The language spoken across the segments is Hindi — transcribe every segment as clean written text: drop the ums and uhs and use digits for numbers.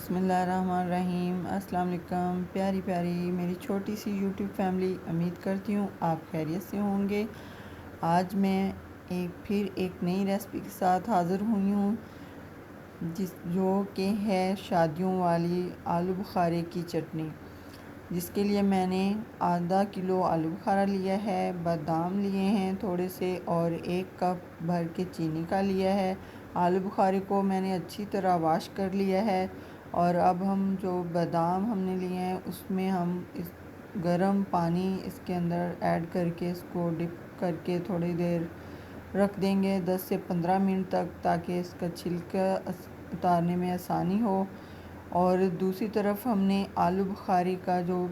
बिस्मिल्लाहिर्रहमानिर्रहीम। अस्सलाम वालेकुम प्यारी प्यारी मेरी छोटी सी यूट्यूब फैमिली, उम्मीद करती हूँ आप खैरियत से होंगे। आज मैं फिर एक नई रेसिपी के साथ हाज़िर हुई हूँ जो कि है शादियों वाली आलू बुखारे की चटनी। जिसके लिए मैंने आधा किलो आलू बुखारा लिया है, बादाम लिए हैं थोड़े से और 1 कप भर के चीनी का लिया है। आलू बुखारे को मैंने अच्छी तरह वॉश कर लिया है और अब हम जो बादाम हमने लिए हैं उसमें हम इस गर्म पानी इसके अंदर ऐड करके इसको डिप करके थोड़ी देर रख देंगे 10 से 15 मिनट तक, ताकि इसका छिलका उतारने में आसानी हो। और दूसरी तरफ हमने आलू बुखारे का जो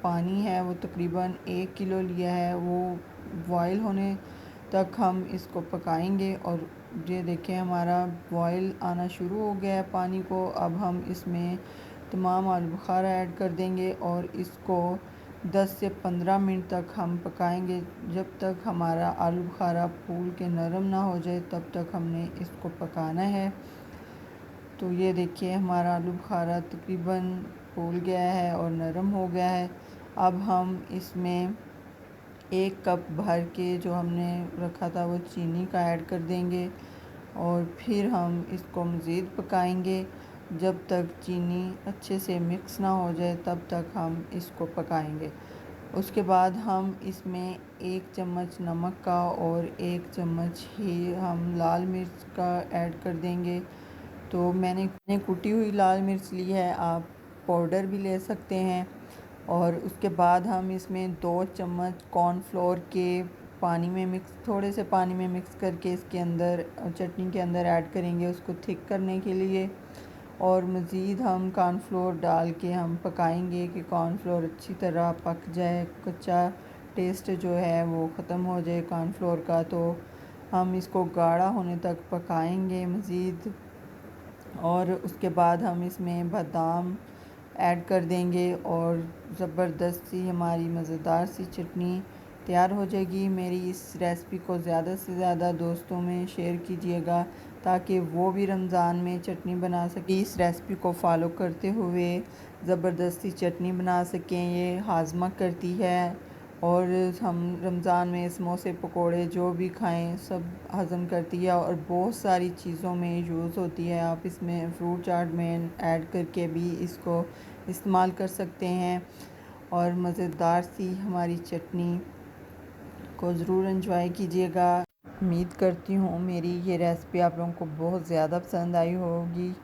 पानी है वो तकरीबन 1 किलो लिया है, वो बॉयल होने तक हम इसको पकाएंगे। और ये देखें हमारा बॉयल आना शुरू हो गया है पानी को। अब हम इसमें तमाम आलू बुखारा ऐड कर देंगे और इसको 10 से 15 मिनट तक हम पकाएंगे। जब तक हमारा आलू बुखारा फूल के नरम ना हो जाए तब तक हमने इसको पकाना है। तो ये देखिए हमारा आलू बुखारा तकरीबन फूल गया है और नरम हो गया है। अब हम इसमें 1 कप भर के जो हमने रखा था वो चीनी का ऐड कर देंगे और फिर हम इसको मज़ीद पकाएंगे। जब तक चीनी अच्छे से मिक्स ना हो जाए तब तक हम इसको पकाएंगे। उसके बाद हम इसमें 1 चम्मच नमक का और 1 चम्मच ही हम लाल मिर्च का ऐड कर देंगे। तो मैंने कुटी हुई लाल मिर्च ली है, आप पाउडर भी ले सकते हैं। और उसके बाद हम इसमें 2 चम्मच कॉर्नफ्लोर के थोड़े से पानी में मिक्स करके इसके अंदर चटनी के अंदर ऐड करेंगे उसको थिक करने के लिए। और मज़ीद हम कॉर्नफ्लोर डाल के हम पकाएंगे कि कॉर्नफ्लोर अच्छी तरह पक जाए, कच्चा टेस्ट जो है वो ख़त्म हो जाए कॉर्नफ्लोर का। तो हम इसको गाढ़ा होने तक पकाएंगे मज़ीद। और उसके बाद हम इसमें बादाम ऐड कर देंगे और ज़बरदस्त सी हमारी मज़ेदार सी चटनी तैयार हो जाएगी। मेरी इस रेसिपी को ज़्यादा से ज़्यादा दोस्तों में शेयर कीजिएगा ताकि वो भी रमज़ान में चटनी बना सकें, इस रेसिपी को फॉलो करते हुए ज़बरदस्त सी चटनी बना सकें। ये हाजमा करती है और हम रमज़ान में समोसे पकोड़े जो भी खाएं सब हज़म करती है और बहुत सारी चीज़ों में यूज़ होती है। आप इसमें फ्रूट चाट में ऐड करके भी इसको इस्तेमाल कर सकते हैं। और मज़ेदार सी हमारी चटनी को ज़रूर एंजॉय कीजिएगा। उम्मीद करती हूँ मेरी ये रेसिपी आप लोगों को बहुत ज़्यादा पसंद आई होगी।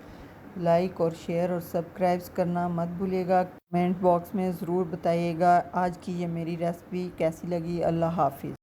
लाइक और शेयर और सब्सक्राइब करना मत भूलिएगा। कमेंट बॉक्स में ज़रूर बताइएगा आज की ये मेरी रेसिपी कैसी लगी। अल्लाह हाफिज़।